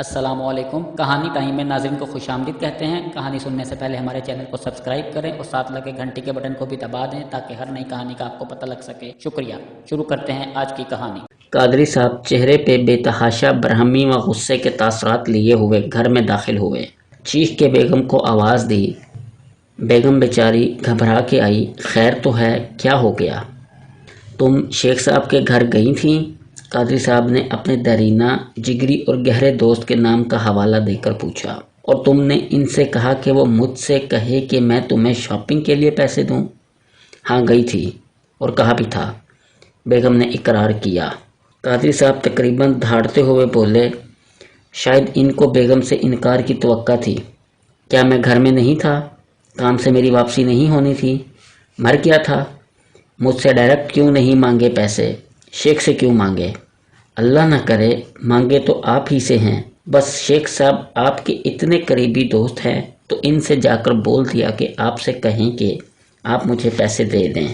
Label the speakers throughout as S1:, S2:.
S1: अस्सलाम वालेकुम। कहानी टाइम में नाज़रीन को खुश आमदीद कहते हैं। कहानी सुनने से पहले हमारे चैनल को सब्सक्राइब करें और साथ लगे घंटी के बटन को भी दबा दें ताकि हर नई कहानी का आपको पता लग सके। शुक्रिया। शुरू करते हैं आज की कहानी।
S2: कादरी साहब चेहरे पे बेतहाशा बरहमी व गुस्से के तासरात लिए हुए घर में दाखिल हुए। चीख के बेगम को आवाज़ दी। बेगम बेचारी घबरा के आई। खैर तो है, क्या हो गया? तुम शेख साहब के घर गई थी? कादरी साहब ने अपने दरीना, जिगरी और गहरे दोस्त के नाम का हवाला देकर पूछा। और तुमने इनसे कहा कि वो मुझसे कहे कि मैं तुम्हें शॉपिंग के लिए पैसे दूं? हाँ, गई थी और कहा भी था, बेगम ने इकरार किया। कादरी साहब तकरीबन धाड़ते हुए बोले, शायद इनको बेगम से इनकार की तवक्का थी। क्या मैं घर में नहीं था? काम से मेरी वापसी नहीं होनी थी? मर गया था? मुझसे डायरेक्ट क्यों नहीं मांगे पैसे? शेख से क्यों मांगे? अल्लाह न करे मांगे तो आप ही से हैं। बस शेख साहब आपके इतने करीबी दोस्त हैं तो इनसे जाकर बोल दिया कि आपसे कहें कि आप मुझे पैसे दे दें,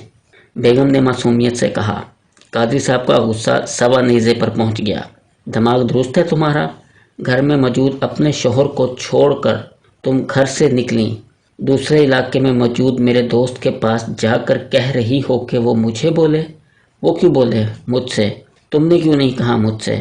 S2: बेगम ने मासूमियत से कहा। कादरी साहब का गुस्सा सवा नेज़े पर पहुंच गया। दिमाग दुरुस्त है तुम्हारा? घर में मौजूद अपने शोहर को छोड़कर तुम घर से निकली, दूसरे इलाके में मौजूद मेरे दोस्त के पास जाकर कह रही हो कि वो मुझे बोले? वो क्यों बोले मुझसे? तुमने क्यों नहीं कहा मुझसे?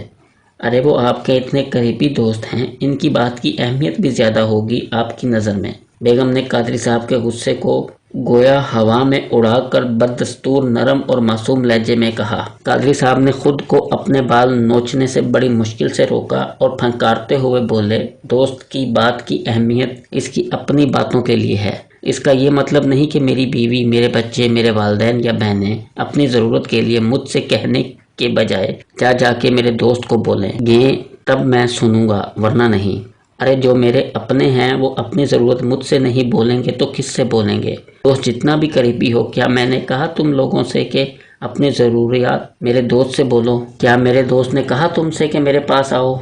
S2: अरे वो आपके इतने करीबी दोस्त हैं, इनकी बात की अहमियत भी ज़्यादा होगी आपकी नज़र में। बेगम ने कादरी साहब के गुस्से को गोया हवा में उड़ाकर बदस्तूर नरम और मासूम लहजे में कहा। कादरी साहब ने खुद को अपने बाल नोचने से बड़ी मुश्किल से रोका और फंकारते हुए बोले, दोस्त की बात की अहमियत इसकी अपनी बातों के लिए है। इसका ये मतलब नहीं कि मेरी बीवी, मेरे बच्चे, मेरे वालिदैन या बहनें अपनी ज़रूरत के लिए मुझसे कहने के बजाय जाके मेरे दोस्त को बोलेंगे तब मैं सुनूंगा, वरना नहीं। अरे जो मेरे अपने हैं वो अपनी ज़रूरत मुझसे नहीं बोलेंगे तो किससे बोलेंगे? दोस्त जितना भी करीबी हो, क्या मैंने कहा तुम लोगों से कि अपनी ज़रूरियात मेरे दोस्त से बोलो? क्या मेरे दोस्त ने कहा तुमसे कि मेरे पास आओ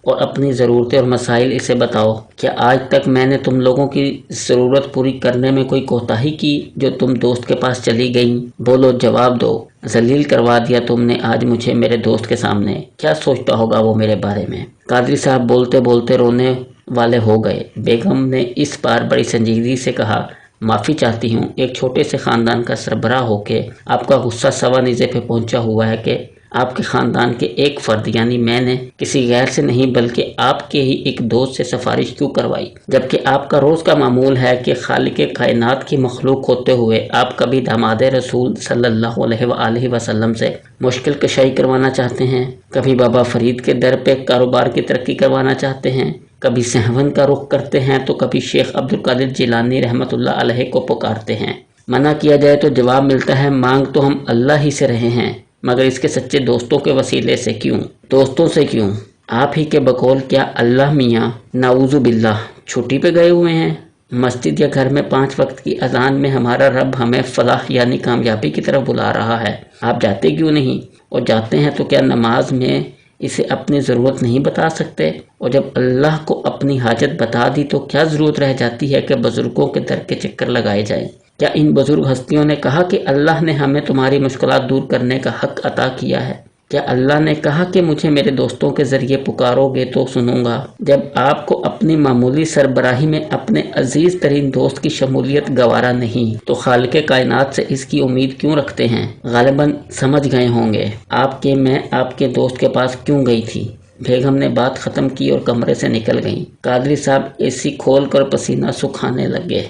S2: और अपनी ज़रूरतें और मसाइल इसे बताओ? क्या आज तक मैंने तुम लोगों की ज़रूरत पूरी करने में कोई कोताही की जो तुम दोस्त के पास चली गई? बोलो, जवाब दो। जलील करवा दिया तुमने आज मुझे मेरे दोस्त के सामने। क्या सोचता होगा वो मेरे बारे में? कादरी साहब बोलते बोलते रोने वाले हो गए। बेगम ने इस बार बड़ी संजीदगी से कहा, माफ़ी चाहती हूँ, एक छोटे से ख़ानदान का सरबराह होके आपका गुस्सा सवा नीज़े पे पहुँचा हुआ है कि आपके ख़ानदान के एक फ़र्द यानी मैंने किसी गैर से नहीं बल्कि आपके ही एक दोस्त से सिफारिश क्यों करवाई, जबकि आपका रोज़ का मामूल है कि खालिक़े कायनात की मखलूक होते हुए आप कभी दामादे रसूल सल्लल्लाहु अलैहि वसल्लम से मुश्किल कशाई करवाना चाहते हैं, कभी बाबा फरीद के दर पे कारोबार की तरक्की करवाना चाहते हैं, कभी सहवन का रुख करते हैं तो कभी शेख अब्दुल कादिर जिलानी रहमतुल्लाह अलैह को पुकारते हैं। मना किया जाए तो जवाब मिलता है, मांग तो हम अल्लाह ही से रहे हैं, मगर इसके सच्चे दोस्तों के वसीले से क्यों? दोस्तों से क्यों? आप ही के बकौल क्या अल्लाह मियाँ नाऊज़ु बिल्लाह छुट्टी पे गए हुए हैं? मस्जिद या घर में 5 वक्त की अजान में हमारा रब हमें फलाह यानी कामयाबी की तरफ बुला रहा है। आप जाते क्यों नहीं? और जाते हैं तो क्या नमाज में इसे अपनी ज़रूरत नहीं बता सकते? और जब अल्लाह को अपनी हाजत बता दी तो क्या ज़रूरत रह जाती है कि बुज़ुर्गों के दर के चक्कर लगाए जाएं? क्या इन बुजुर्ग हस्तियों ने कहा कि अल्लाह ने हमें तुम्हारी मुश्किलात दूर करने का हक अता किया है? क्या अल्लाह ने कहा कि मुझे मेरे दोस्तों के ज़रिए पुकारोगे तो सुनूंगा? जब आपको अपनी मामूली सरबराही में अपने अजीज़ तरीन दोस्त की शमूलियत गवारा नहीं तो खालिक़े कायनात से इसकी उम्मीद क्यों रखते हैं? गालिबन समझ गए होंगे आपके मैं आपके दोस्त के पास क्यों गई थी। बेगम ने बात ख़त्म की और कमरे से निकल गईं। कादरी साहब एसी खोल कर पसीना सुखाने लगे।